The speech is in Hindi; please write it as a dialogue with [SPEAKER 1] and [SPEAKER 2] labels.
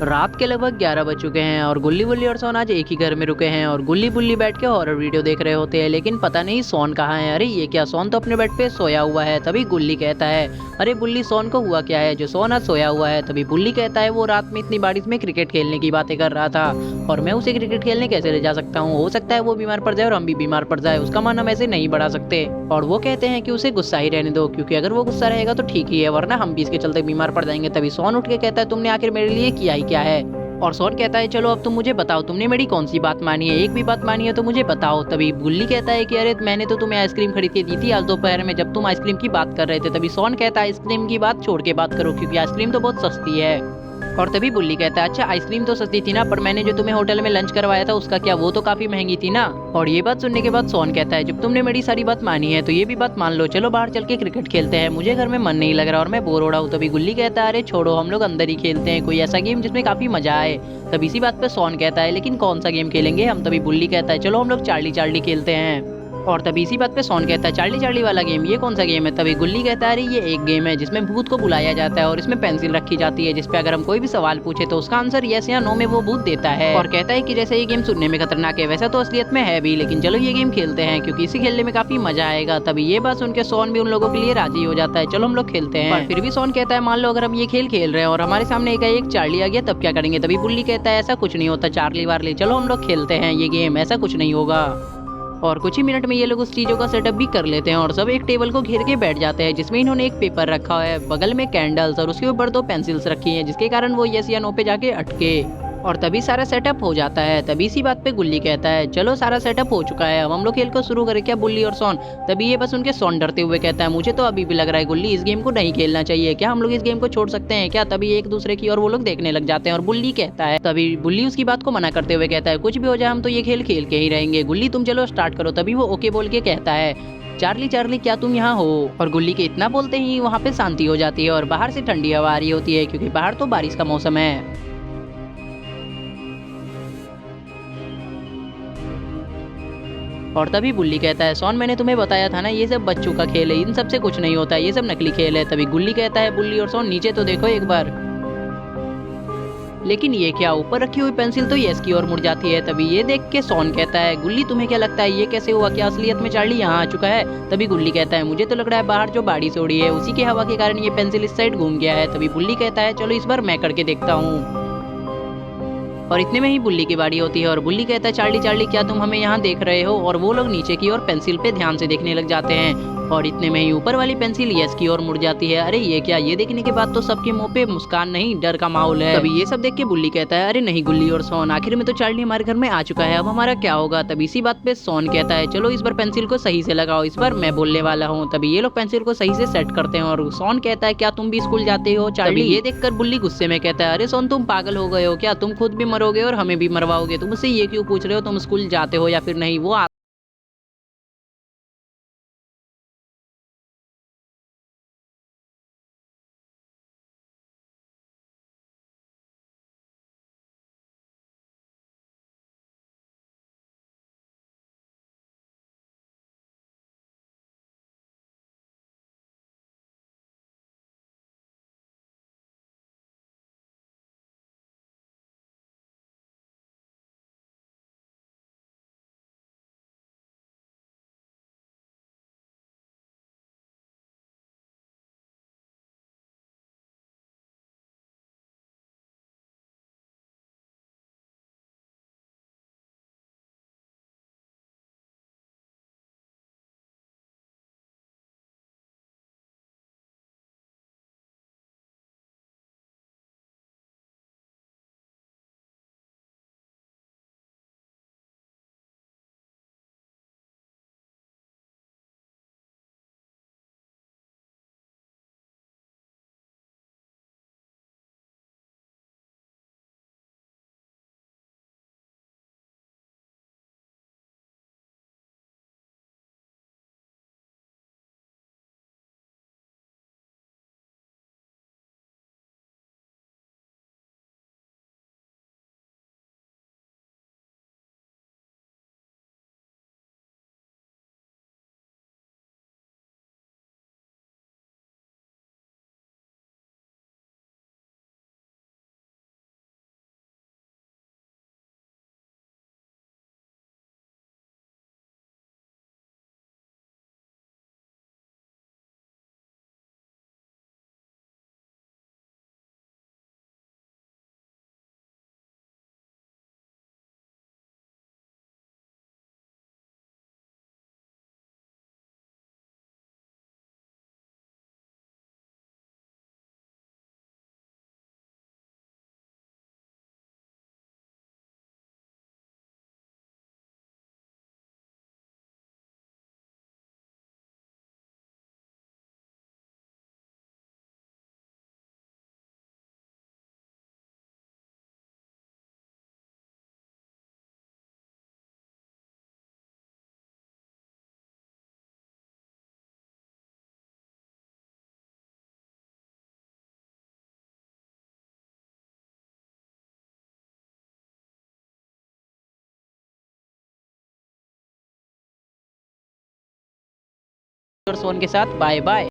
[SPEAKER 1] रात के लगभग 11 बज चुके हैं और गुल्ली बुल्ली और सोन आज एक ही घर में रुके हैं और गुल्ली बुल्ली बैठ के हॉरर वीडियो देख रहे होते हैं, लेकिन पता नहीं सोन कहाँ है। अरे ये क्या, सोन तो अपने बेड पे सोया हुआ है। तभी गुल्ली कहता है, अरे बुल्ली सोन को हुआ क्या है जो सोन आज सोया हुआ है। तभी बुल्ली कहता है, वो रात में इतनी बारिश में क्रिकेट खेलने की बातें कर रहा था और मैं उसे क्रिकेट खेलने कैसे ले जा सकता हूँ। हो सकता है वो बीमार पड़ जाए और हम भी बीमार पड़ जाए, उसका मन हम ऐसे नहीं बढ़ा सकते। और वो कहते हैं कि उसे गुस्सा ही रहने दो, क्योंकि अगर वो गुस्सा रहेगा तो ठीक ही है, वरना हम भी इसके चलते बीमार पड़ जाएंगे। तभी सोन उठ के कहता है, तुमने आखिर मेरे लिए किया ही क्या है। और सोन कहता है, चलो अब तुम मुझे बताओ, तुमने मेरी कौन सी बात मानी है, एक भी बात मानी है तो मुझे बताओ। तभी गुल्ली कहता है कि अरे मैंने तो तुम्हें आइसक्रीम खरीद के दी थी आज दोपहर में, जब तुम आइसक्रीम की बात कर रहे थे। तभी सोन कहता है, आइसक्रीम की बात छोड़ के बात करो, क्योंकि आइसक्रीम तो बहुत सस्ती है। और तभी बुल्ली कहता है, अच्छा आइसक्रीम तो सस्ती थी ना, पर मैंने जो तुम्हें होटल में लंच करवाया था उसका क्या, वो तो काफी महंगी थी ना। और ये बात सुनने के बाद सोन कहता है, जब तुमने मेरी सारी बात मानी है तो ये भी बात मान लो, चलो बाहर चल के क्रिकेट खेलते हैं, मुझे घर में मन नहीं लग रहा और मैं बोर हो रहा हूँ। तभी गुल्ली कहता है, अरे छोड़ो, हम लोग अंदर ही खेलते हैं, कोई ऐसा गेम जिसमें काफी मजा आए। तब इसी बात पे सोन कहता है, लेकिन कौन सा गेम खेलेंगे हम। तभी बुल्ली कहता है, चलो हम लोग चार्ली चार्ली खेलते हैं। और तभी इसी बात पे सोन कहता है, चार्ली चार्ली वाला गेम, ये कौन सा गेम है। तभी गुल्ली कहता है, अरे ये एक गेम है जिसमें भूत को बुलाया जाता है और इसमें पेंसिल रखी जाती है, जिसपे अगर हम कोई भी सवाल पूछे तो उसका आंसर यस या नो में वो भूत देता है। और कहता है कि जैसे ये गेम सुनने में खतरनाक है, वैसा तो असलियत में है भी, लेकिन चलो ये गेम खेलते हैं क्योंकि इसे खेलने में काफी मजा आएगा। तभी ये बात सुन के सोन भी उन लोगों के लिए राजी हो जाता है, चलो हम लोग खेलते हैं। पर फिर भी सोन कहता है, मान लो अगर हम ये खेल खेल रहे हैं और हमारे सामने एक चार्ली आ गया, तब क्या करेंगे। तभी बुल्ली कहता है, ऐसा कुछ नहीं होता चार्ली वार्ली, चलो हम लोग खेलते हैं ये गेम, ऐसा कुछ नहीं होगा। और कुछ ही मिनट में ये लोग उस चीजों का सेटअप भी कर लेते हैं और सब एक टेबल को घेर के बैठ जाते हैं, जिसमें इन्होंने एक पेपर रखा है, बगल में कैंडल्स और उसके ऊपर दो पेंसिल्स रखी हैं, जिसके कारण वो यस या नो पे जाके अटके। और तभी सारा सेटअप हो जाता है। तभी इसी बात पे गुल्ली कहता है, चलो सारा सेटअप हो चुका है, अब हम लोग खेल को शुरू करें क्या बुल्ली और सोन। तभी ये बस उनके सोन डरते हुए कहता है, मुझे तो अभी भी लग रहा है गुल्ली, इस गेम को नहीं खेलना चाहिए, क्या हम लोग इस गेम को छोड़ सकते हैं क्या। तभी एक दूसरे की और वो लोग देखने लग जाते हैं और बुल्ली कहता है, तभी बुल्ली उसकी बात को मना करते हुए कहता है, कुछ भी हो जाए हम तो ये खेल खेल के ही रहेंगे, गुल्ली तुम चलो स्टार्ट करो। तभी वो ओके बोल के कहता है, चार्ली चार्ली क्या तुम यहाँ हो। और गुल्ली के इतना बोलते ही वहाँ पे शांति हो जाती है और बाहर से ठंडी हवा आ रही होती है, क्योंकि बाहर तो बारिश का मौसम है। और तभी बुल्ली कहता है, सोन मैंने तुम्हें बताया था ना, ये सब बच्चों का खेल है, इन सब से कुछ नहीं होता, ये सब नकली खेल है। तभी गुल्ली कहता है, बुल्ली और सोन नीचे तो देखो एक बार। लेकिन ये क्या, ऊपर रखी हुई पेंसिल तो यस की ओर मुड़ जाती है। तभी ये देख के सोन कहता है, गुल्ली तुम्हें क्या लगता है ये कैसे हुआ, क्या असलियत में चार्ली यहाँ आ चुका है। तभी गुल्ली कहता है, मुझे तो लग रहा है बाहर जो बारिश हो रही है उसी की हवा के कारण ये पेंसिल इस साइड घूम गया है। तभी बुल्ली कहता है, चलो इस बार मैं करके देखता हूँ। और इतने में ही बुल्ली की बारी होती है और बुल्ली कहता है, चार्ली चार्ली क्या तुम हमें यहाँ देख रहे हो। और वो लोग नीचे की ओर पेंसिल पे ध्यान से देखने लग जाते हैं और इतने में ही ऊपर वाली पेंसिल यस की ओर मुड़ जाती है। अरे ये क्या, ये देखने के बाद तो सबके मुंह पे मुस्कान नहीं, डर का माहौल है। तभी ये सब देख के बुल्ली कहता है, अरे नहीं गुल्ली और सोन, आखिर में तो चार्ली हमारे घर में आ चुका है, अब हमारा क्या होगा। तभी इसी बात पे सोन कहता है, चलो इस बार पेंसिल को सही से लगाओ, इस बार मैं बोलने वाला हूँ। तभी ये लोग पेंसिल को सही से सेट करते हैं और सोन कहता है, क्या तुम भी स्कूल जाते हो चार्ली। ये देखकर बुल्ली गुस्से में कहता है, अरे सोन तुम पागल हो गए हो क्या, तुम खुद भी मरोगे और हमें भी मरवाओगे, तुम मुझसे ये क्यों पूछ रहे हो तुम स्कूल जाते हो या फिर नहीं। वो और सोन के साथ बाय बाय।